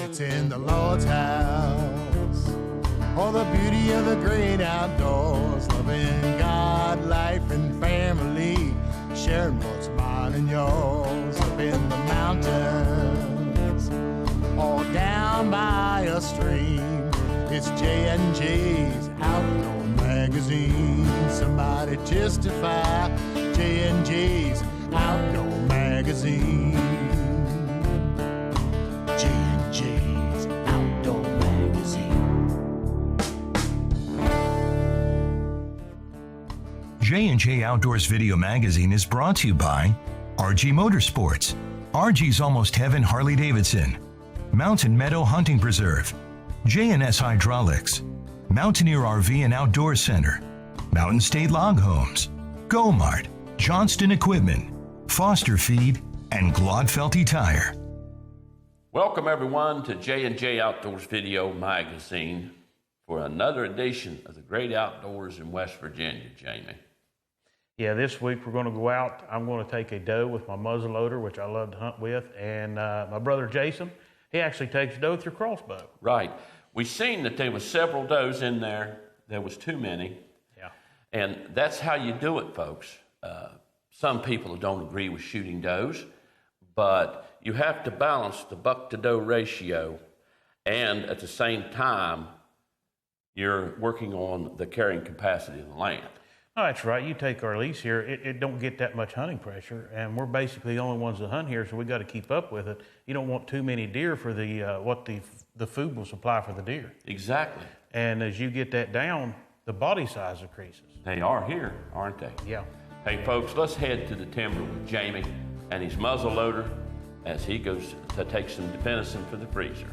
It's in the Lord's house. Oh, the beauty of the great outdoors, loving God, life, and family, sharing what's mine and yours up in the mountains or down by a stream. It's J&J's Outdoor Magazine. Somebody testify, J&J's Outdoor Magazine. J&J's Outdoor Magazine. J&J Outdoors Video Magazine is brought to you by RG Motorsports, RG's Almost Heaven Harley-Davidson, Mountain Meadow Hunting Preserve, J&S Hydraulics, Mountaineer RV and Outdoor Center, Mountain State Log Homes, Go-Mart, Johnston Equipment, Foster Feed, and Glodfelty Tire. Welcome everyone to J&J Outdoors Video Magazine for another edition of the great outdoors in West Virginia, Jamey. Yeah, this week we're going to go out. I'm going to take a doe with my muzzle loader, which I love to hunt with, and my brother Jason, he actually takes doe with your crossbow. Right. We seen that there was several does in there. There was too many. Yeah. And that's how you do it, folks. Some people don't agree with shooting does, but you have to balance the buck to doe ratio, and at the same time, you're working on the carrying capacity of the land. Oh, that's right. You take our lease here, it don't get that much hunting pressure, and we're basically the only ones that hunt here, so we got to keep up with it. You don't want too many deer for the what the food will supply for the deer. Exactly. And as you get that down, the body size increases. They are here, aren't they? Yeah. Hey, folks, let's head to the timber with Jamey and his muzzle loader as he goes to take some venison for the freezer.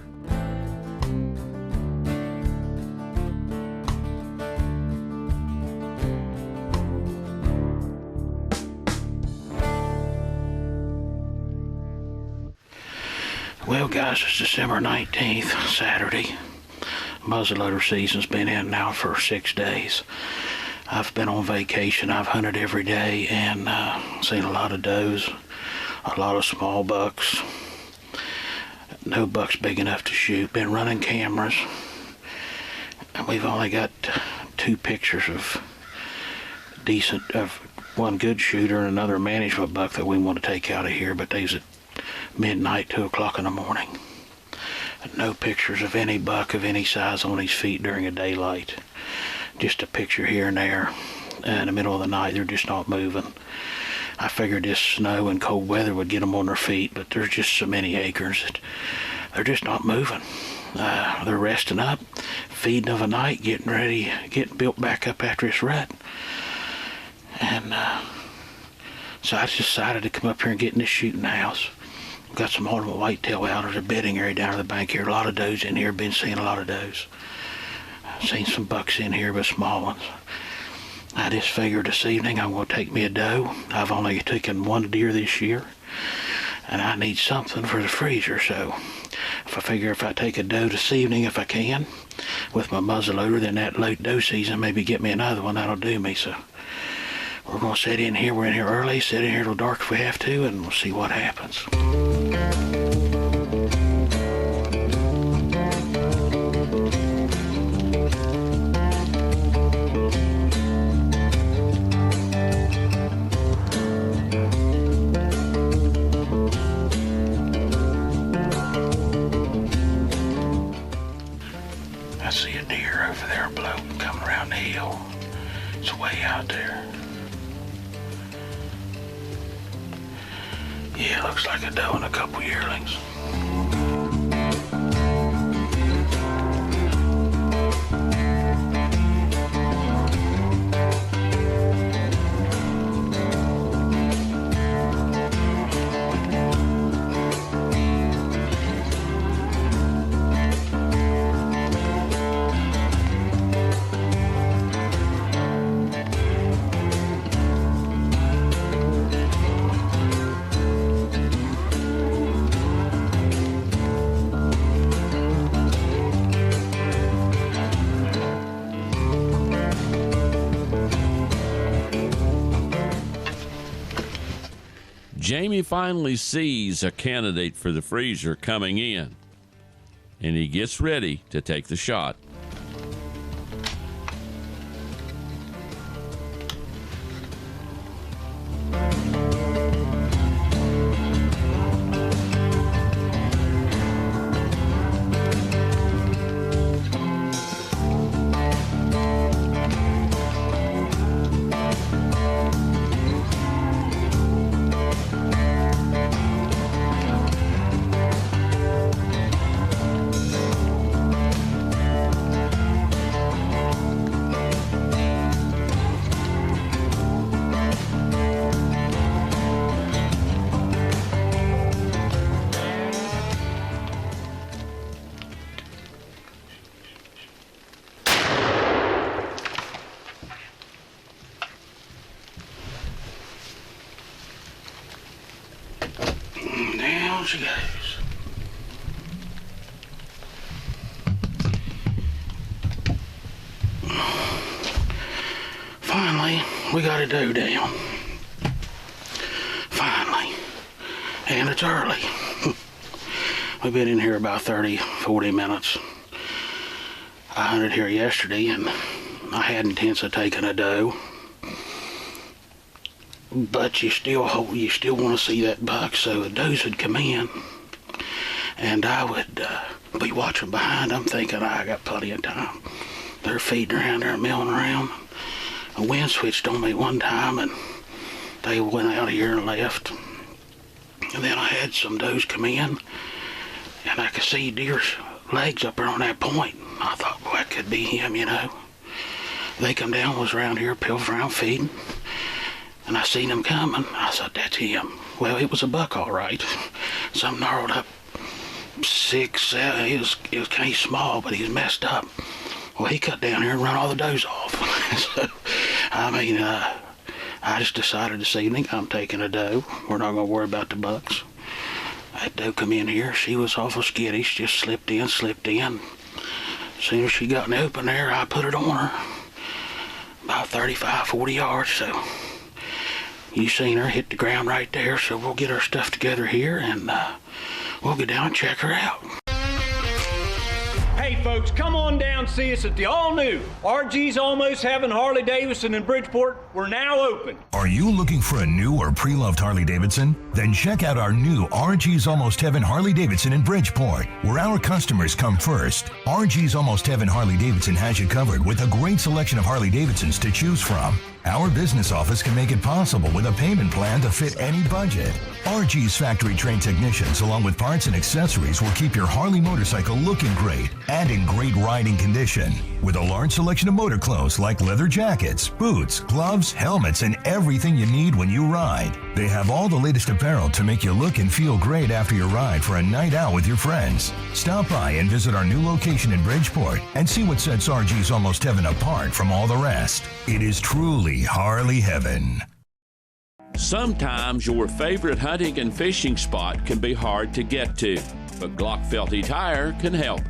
Well, guys, it's December 19th, Saturday. Muzzleloader season's been in now for 6 days. I've been on vacation. I've hunted every day and seen a lot of does, a lot of small bucks. No bucks big enough to shoot. Been running cameras. And we've only got 2 pictures of one good shooter and another management buck that we want to take out of here, but they's at midnight, 2 o'clock in the morning. No pictures of any buck of any size on his feet during a daylight. Just a picture here and there. In the middle of the night, they're just not moving. I figured this snow and cold weather would get them on their feet, but there's just so many acres that they're just not moving. They're resting up, feeding of a night, getting ready, getting built back up after this rut. And so I just decided to come up here and get in this shooting house. We've got some ultimate whitetail out. There's a bedding area down to the bank here. A lot of does in here. Been seeing a lot of does. I've seen some bucks in here, but small ones. I just figured this evening I'm going to take me a doe. I've only taken 1 deer this year, and I need something for the freezer. So if I figure if I take a doe this evening, if I can, with my muzzleloader, then that late doe season maybe get me another one. That'll do me. So we're going to sit in here. We're in here early, sit in here till dark if we have to, and we'll see what happens. I see a deer over there floating, coming around the hill. It's way out there. Yeah, looks like a doe and a couple yearlings. Jamey finally sees a candidate for the freezer coming in. and he gets ready to take the shot. Down she goes. Finally, we got a doe down. Finally. And it's early. We've been in here about 30, 40 minutes. I hunted here yesterday and I had intents of taking a doe. But you still want to see that buck, so the does would come in, and I would be watching behind them, thinking I got plenty of time. They're feeding around there, milling around. A wind switched on me one time, and they went out of here and left. And then I had some does come in, and I could see deer's legs up there on that point. I thought, well, that could be him, you know. They come down, was around here, pilfering around feeding. And I seen him coming. I thought, that's him. Well, it was a buck, all right. Some gnarled up 6, 7. He was kind of small, but he was messed up. Well, he cut down here and run all the does off. So, I mean, I just decided this evening I'm taking a doe. We're not going to worry about the bucks. That doe come in here. She was awful skittish. Just slipped in. As soon as she got in the open there, I put it on her. About 35, 40 yards, so... You seen her hit the ground right there, so we'll get our stuff together here and we'll get down and check her out. Hey folks, come on down, see us at the all-new RG's Almost Heaven Harley-Davidson in Bridgeport. We're now open. Are you looking for a new or pre-loved Harley-Davidson? Then check out our new RG's Almost Heaven Harley-Davidson in Bridgeport, where our customers come first. RG's Almost Heaven Harley-Davidson has you covered with a great selection of Harley-Davidsons to choose from. Our business office can make it possible with a payment plan to fit any budget. RG's factory-trained technicians, along with parts and accessories, will keep your Harley motorcycle looking great and in great riding condition. With a large selection of motor clothes like leather jackets, boots, gloves, helmets, and everything you need when you ride. They have all the latest apparel to make you look and feel great after your ride for a night out with your friends. Stop by and visit our new location in Bridgeport and see what sets RG's Almost Heaven apart from all the rest. It is truly Harley Heaven. Sometimes your favorite hunting and fishing spot can be hard to get to, but Glock-Felty Tire can help.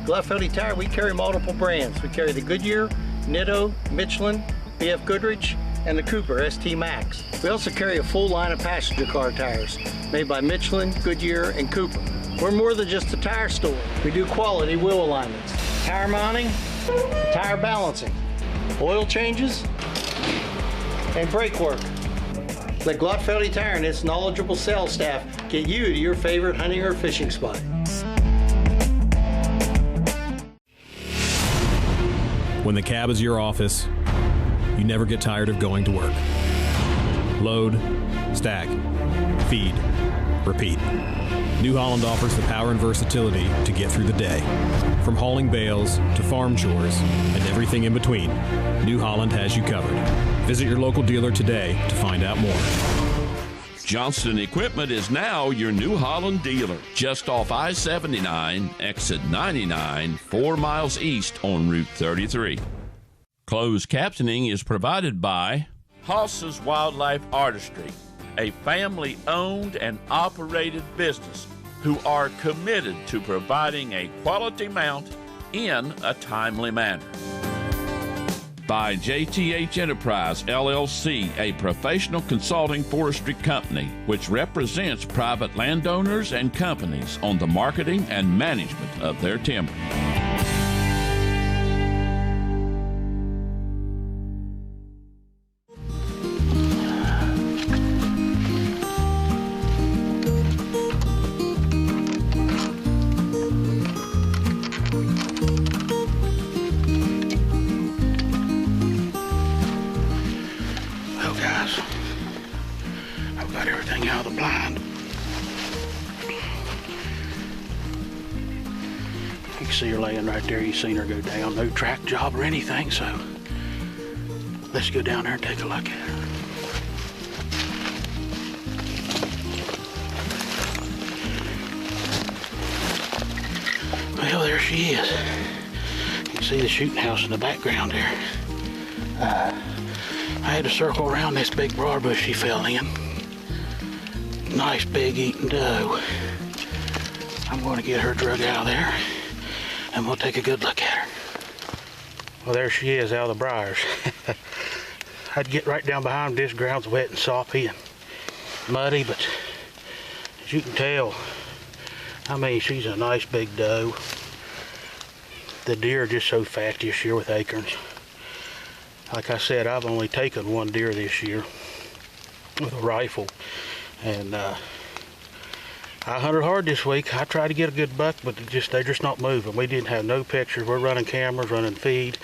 Glock-Felty Tire, we carry multiple brands. We carry the Goodyear, Nitto, Michelin, BF Goodrich, and the Cooper ST Max. We also carry a full line of passenger car tires made by Michelin, Goodyear, and Cooper. We're more than just a tire store. We do quality wheel alignments, tire mounting, tire balancing, oil changes, and brake work. Let Glock-Felty Tire and its knowledgeable sales staff get you to your favorite hunting or fishing spot. When the cab is your office, you never get tired of going to work. Load, stack, feed, repeat. New Holland offers the power and versatility to get through the day. From hauling bales to farm chores and everything in between, New Holland has you covered. Visit your local dealer today to find out more. Johnston Equipment is now your New Holland dealer, just off I-79, exit 99, 4 miles east on Route 33. Closed captioning is provided by Haas's Wildlife Artistry, a family-owned and operated business who are committed to providing a quality mount in a timely manner. by JTH Enterprise, LLC, a professional consulting forestry company which represents private landowners and companies on the marketing and management of their timber. See her laying right there. You seen her go down. No track job or anything, so let's go down there and take a look at her. Well, there she is. You can see the shooting house in the background there. I had to circle around this big briar bush she fell in. Nice big eating doe. I'm going to get her drug out of there, and we'll take a good look at her. Well, there she is out of the briars. I'd get right down behind this ground's wet and soppy and muddy, but as you can tell, I mean, she's a nice big doe. The deer are just so fat this year with acorns. Like I said, I've only taken one deer this year with a rifle, and I hunted hard this week. I tried to get a good buck, but they're just not moving. We didn't have no pictures. We're running cameras, running feed,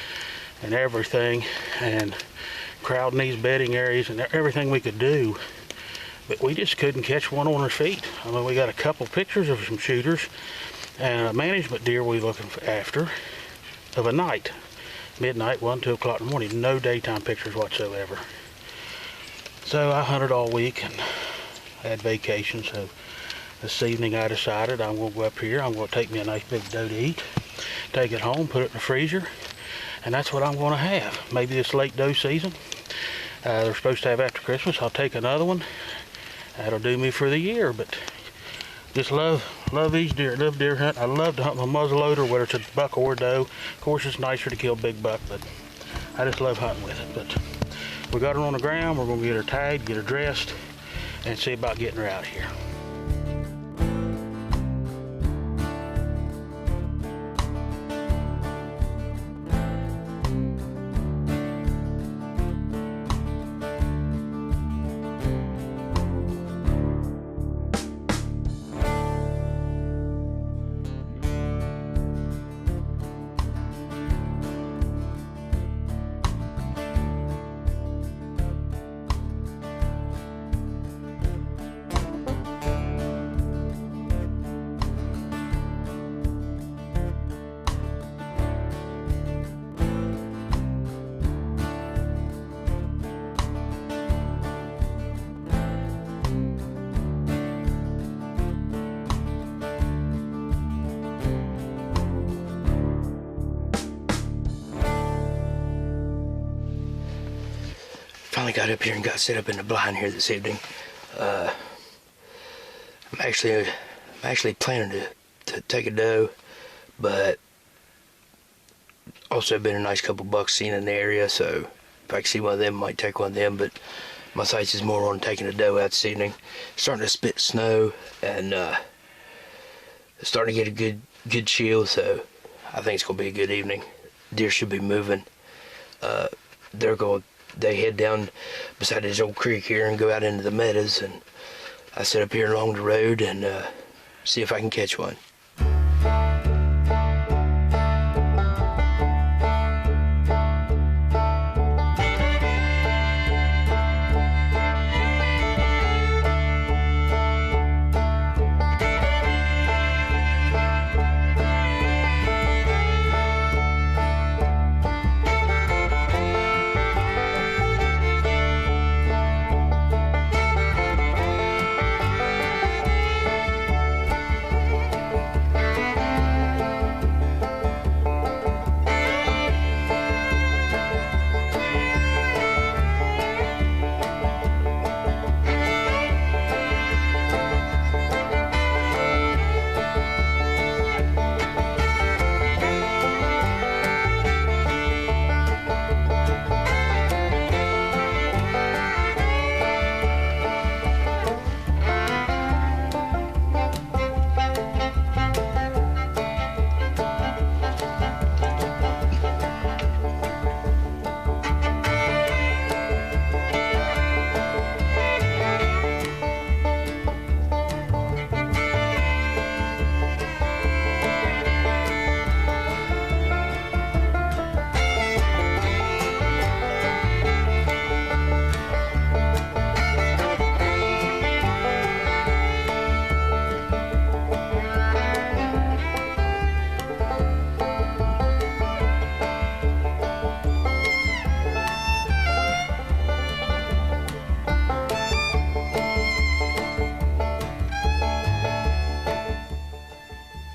and everything, and crowding these bedding areas and everything we could do. But we just couldn't catch one on her feet. I mean, we got a couple pictures of some shooters and a management deer we looking after of a night, midnight, 1, 2 o'clock in the morning. No daytime pictures whatsoever. So I hunted all week and had vacation, so this evening I decided I'm going to go up here. I'm going to take me a nice big doe to eat, take it home, put it in the freezer, and that's what I'm going to have. Maybe this late doe season, they're supposed to have after Christmas. I'll take another one. That'll do me for the year, but just love these deer. Love deer hunt. I love to hunt my muzzle loader, whether it's a buck or a doe. Of course, it's nicer to kill a big buck, but I just love hunting with it. But we got her on the ground. We're going to get her tagged, get her dressed, and see about getting her out of here. Finally got up here and got set up in the blind here this evening. I'm actually planning to take a doe, but also been a nice couple bucks seen in the area, so if I can see one of them, I might take one of them, but my sights is more on taking a doe out this evening. Starting to spit snow, and starting to get a good chill, so I think it's going to be a good evening. Deer should be moving. They head down beside this old creek here and go out into the meadows, and I sit up here along the road and see if I can catch one.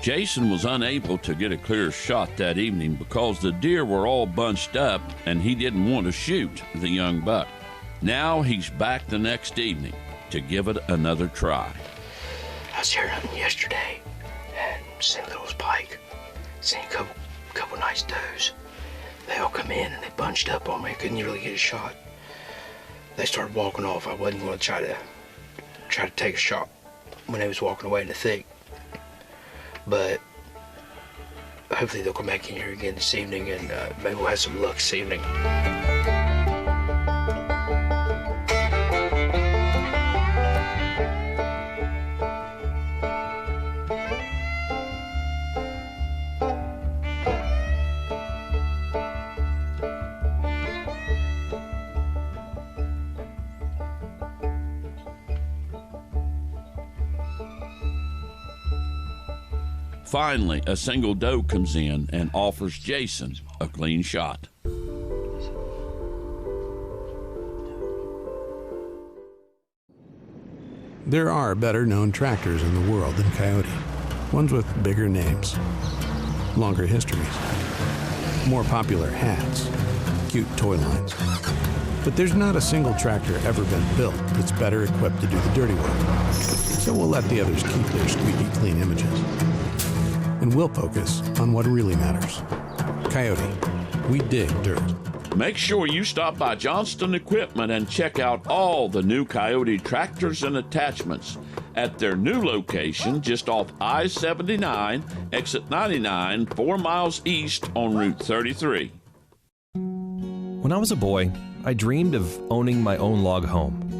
Jason was unable to get a clear shot that evening because the deer were all bunched up and he didn't want to shoot the young buck. Now he's back the next evening to give it another try. I was here hunting yesterday and seen those pike. Seen a couple nice does. They all come in and they bunched up on me. Couldn't really get a shot. They started walking off. I wasn't going to try to take a shot when they was walking away in the thick. But hopefully they'll come back in here again this evening, and maybe we'll have some luck this evening. Finally, a single doe comes in and offers Jason a clean shot. There are better-known tractors in the world than Coyote. Ones with bigger names, longer histories, more popular hats, cute toy lines. But there's not a single tractor ever been built that's better equipped to do the dirty work. So we'll let the others keep their squeaky clean images. And we'll focus on what really matters. Coyote, we dig dirt. Make sure you stop by Johnston Equipment and check out all the new Coyote tractors and attachments at their new location just off I-79, exit 99, 4 miles east on Route 33. When I was a boy, I dreamed of owning my own log home.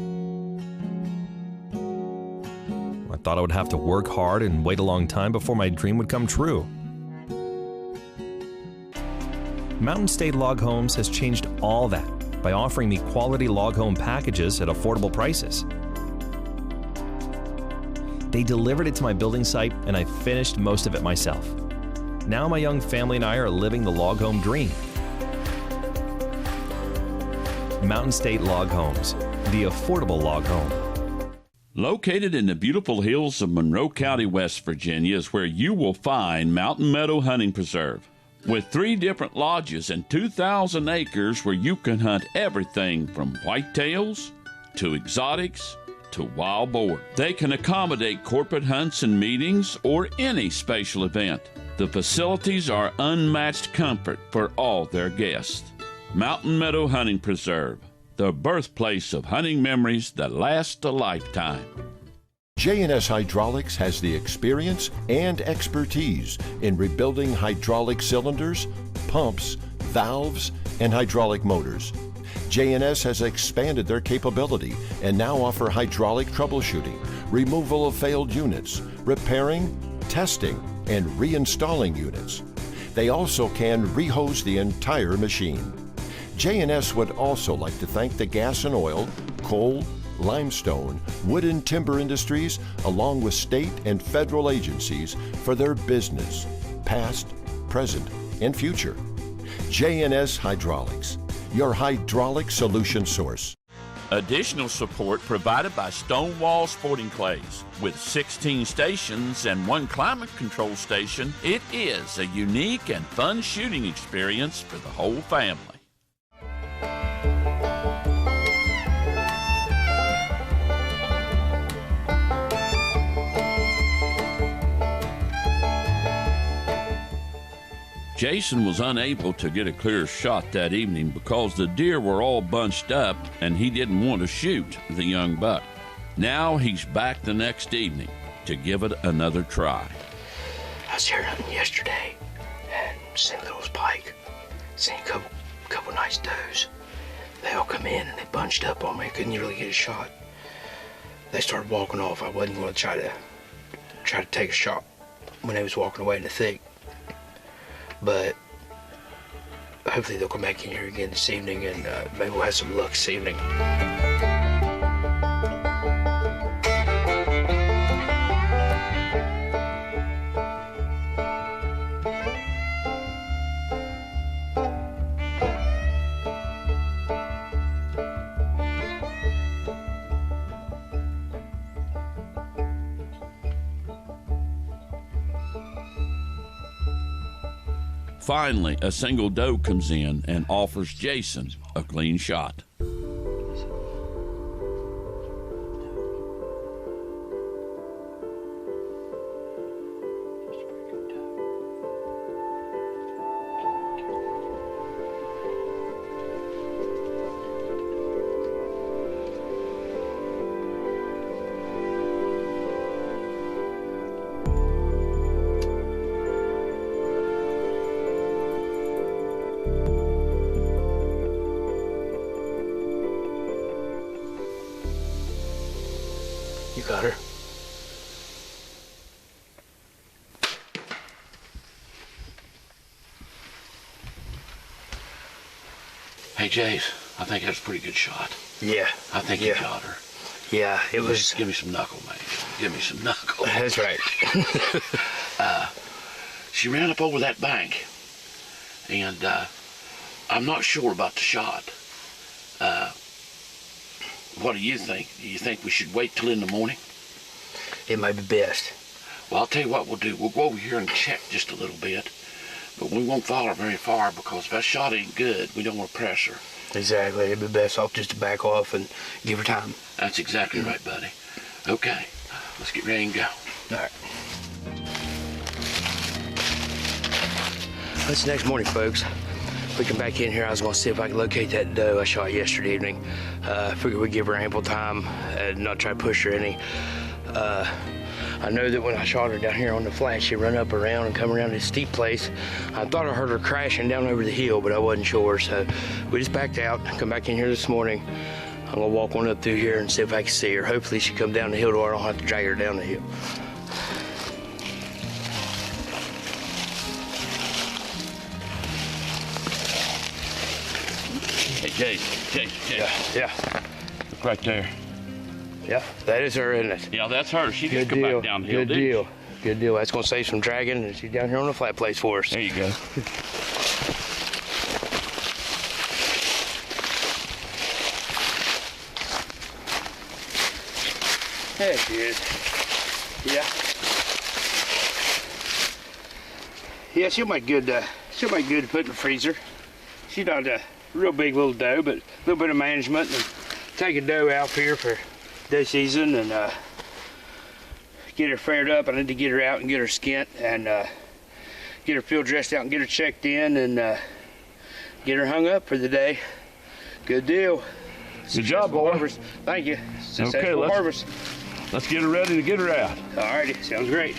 I thought I would have to work hard and wait a long time before my dream would come true. Mountain State Log Homes has changed all that by offering me quality log home packages at affordable prices. They delivered it to my building site and I finished most of it myself. Now my young family and I are living the log home dream. Mountain State Log Homes, the affordable log home. Located in the beautiful hills of Monroe County, West Virginia, is where you will find Mountain Meadow Hunting Preserve. With 3 different lodges and 2,000 acres where you can hunt everything from whitetails to exotics to wild boar. They can accommodate corporate hunts and meetings or any special event. The facilities are unmatched comfort for all their guests. Mountain Meadow Hunting Preserve, the birthplace of hunting memories that last a lifetime. J&S Hydraulics has the experience and expertise in rebuilding hydraulic cylinders, pumps, valves, and hydraulic motors. J&S has expanded their capability and now offer hydraulic troubleshooting, removal of failed units, repairing, testing, and reinstalling units. They also can rehose the entire machine. J&S would also like to thank the gas and oil, coal, limestone, wood and timber industries, along with state and federal agencies for their business, past, present, and future. J&S Hydraulics, your hydraulic solution source. Additional support provided by Stonewall Sporting Clays. With 16 stations and 1 climate control station, it is a unique and fun shooting experience for the whole family. Jason was unable to get a clear shot that evening because the deer were all bunched up and he didn't want to shoot the young buck. Now he's back the next evening to give it another try. I was here hunting yesterday and seen those pike. Seen a couple nice does. They all come in and they bunched up on me. Couldn't really get a shot. They started walking off. I wasn't going to try to take a shot when they was walking away in the thick. But hopefully they'll come back in here again this evening, and maybe we'll have some luck this evening. Finally, a single doe comes in and offers Jason a clean shot. You got her. Hey, Jace, I think that's a pretty good shot. Yeah. I think you got her. Yeah, it was. Give me some knuckle, mate. Give me some knuckle. That's right. She ran up over that bank, and I'm not sure about the shot. What do you think? Do you think we should wait till in the morning? It might be best. Well, I'll tell you what we'll do. We'll go over here and check just a little bit, but we won't follow her very far because if that shot ain't good, we don't want to press her. Exactly. It'd be best off just to back off and give her time. That's exactly right, buddy. Okay, let's get ready and go. All right. That's the next morning, folks. We come back in here. I was going to see if I could locate that doe I shot yesterday evening. Figured we'd give her ample time and not try to push her any. I know that when I shot her down here on the flat, she run up around and come around this steep place. I thought I heard her crashing down over the hill, but I wasn't sure. So we just backed out, come back in here this morning. I'm gonna walk on up through here and see if I can see her. Hopefully she come down the hill to where I don't have to drag her down the hill. Hey, Jace. Yeah. Look right there. Yeah, that is her, isn't it? Yeah, that's her. She just come back down the hill, Good deal. Good deal. That's going to save some dragging, and she's down here on the flat place for us. There you go. There she is. Yeah. Yeah, she'll make good. She'll make good to put in the freezer. She's not a real big little doe, but a little bit of management and take a doe out here for doe season and get her faired up. I need to get her out and get her skint and get her field dressed out and get her checked in and get her hung up for the day. Good deal. Good job, boy. Harvest. Thank you. Okay, harvest. Let's get her ready to get her out. All righty, sounds great.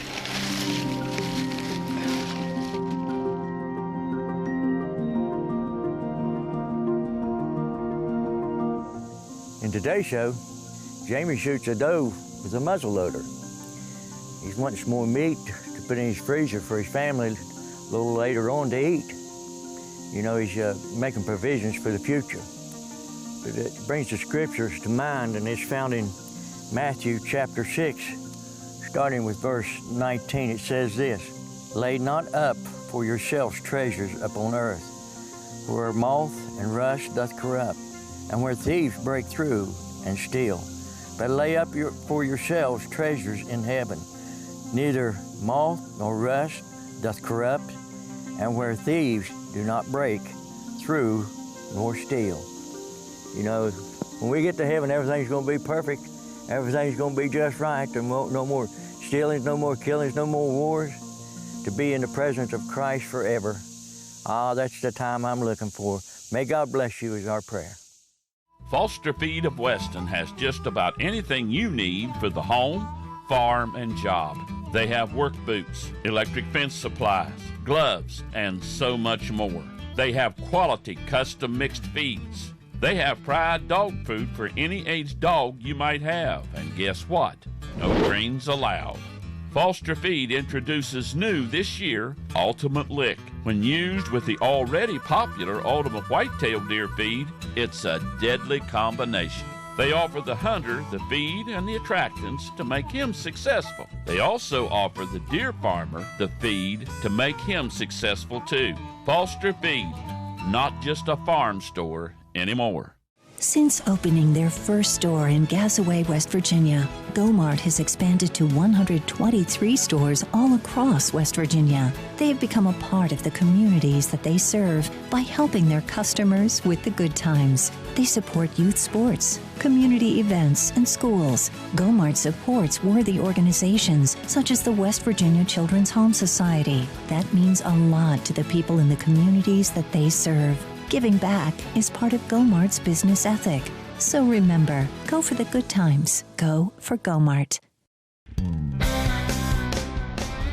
In today's show, Jamey shoots a doe with a muzzle loader. He's wanting some more meat to put in his freezer for his family a little later on to eat. You know, he's making provisions for the future. But it brings the scriptures to mind, and it's found in Matthew chapter 6, starting with verse 19. It says this, "Lay not up for yourselves treasures upon earth, where moth and rust doth corrupt, and where thieves break through and steal. But lay up for yourselves treasures in heaven, neither moth nor rust doth corrupt, and where thieves do not break through nor steal." You know, when we get to heaven, everything's going to be perfect. Everything's going to be just right. There won't no more stealings, no more killings, no more wars. To be in the presence of Christ forever. That's the time I'm looking for. May God bless you is our prayer. Foster Feed of Weston has just about anything you need for the home, farm, and job. They have work boots, electric fence supplies, gloves, and so much more. They have quality custom mixed feeds. They have Pride dog food for any age dog you might have. And guess what? No greens allowed. Foster Feed introduces new this year, Ultimate Lick. When used with the already popular Ultimate Whitetail deer feed, it's a deadly combination. They offer the hunter the feed and the attractants to make him successful. They also offer the deer farmer the feed to make him successful too. Foster Feed, not just a farm store anymore. Since opening their first store in Gasaway, West Virginia, GoMart has expanded to 123 stores all across West Virginia. They have become a part of the communities that they serve by helping their customers with the good times. They support youth sports, community events, and schools. GoMart supports worthy organizations such as the West Virginia Children's Home Society. That means a lot to the people in the communities that they serve. Giving back is part of GoMart's business ethic. So remember, go for the good times. Go for GoMart.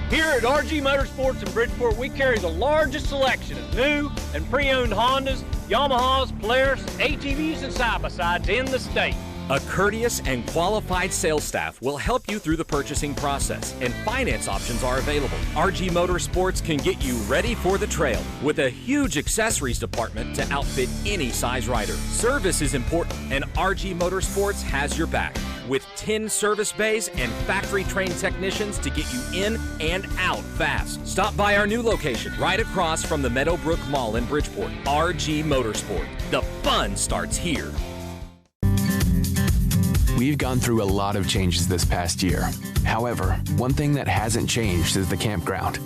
Here at RG Motorsports in Bridgeport, we carry the largest selection of new and pre-owned Hondas, Yamahas, Polaris, ATVs, and side-by-sides in the state. A courteous and qualified sales staff will help you through the purchasing process, and finance options are available. RG Motorsports can get you ready for the trail with a huge accessories department to outfit any size rider. Service is important, and RG Motorsports has your back with 10 service bays and factory-trained technicians to get you in and out fast. Stop by our new location right across from the Meadowbrook Mall in Bridgeport. RG Motorsport. The fun starts here. We've gone through a lot of changes this past year. However, one thing that hasn't changed is the campground.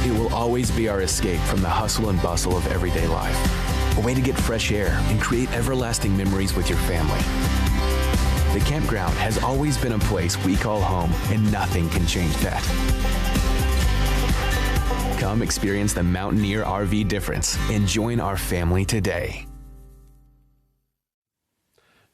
It will always be our escape from the hustle and bustle of everyday life. A way to get fresh air and create everlasting memories with your family. The campground has always been a place we call home, and nothing can change that. Come experience the Mountaineer RV difference and join our family today.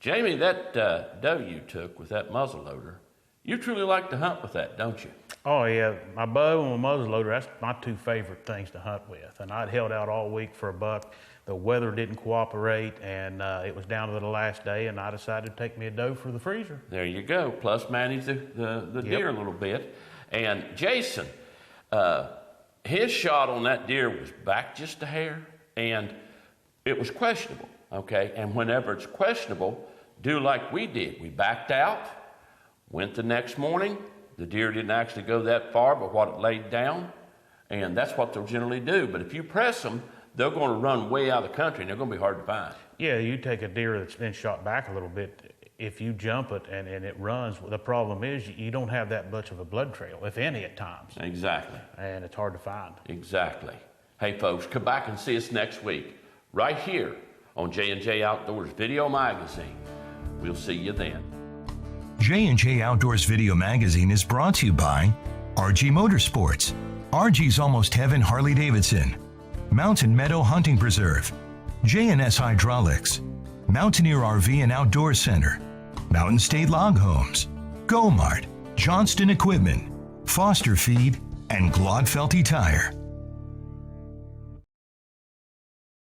Jamey, that doe you took with that muzzle loader, you truly like to hunt with that, don't you? Oh yeah, my bow and my muzzle loader, that's my two favorite things to hunt with. And I'd held out all week for a buck. The weather didn't cooperate, and it was down to the last day, and I decided to take me a doe for the freezer. There you go, plus manage the deer a little bit. And Jason, his shot on that deer was back just a hair, and it was questionable, okay? And whenever it's questionable, do like we did. We backed out, went the next morning. The deer didn't actually go that far, but what it laid down, and that's what they'll generally do. But if you press them, they're going to run way out of the country, and they're going to be hard to find. Yeah, you take a deer that's been shot back a little bit. If you jump it and it runs, the problem is you don't have that much of a blood trail, if any, at times. Exactly. And it's hard to find. Exactly. Hey, folks, come back and see us next week, right here on J&J Outdoors Video Magazine. We'll see you then. J&J Outdoors Video Magazine is brought to you by RG Motorsports, RG's Almost Heaven Harley-Davidson, Mountain Meadow Hunting Preserve, J&S Hydraulics, Mountaineer RV and Outdoor Center, Mountain State Log Homes, GoMart, Johnston Equipment, Foster Feed, and Glodfelty Tire.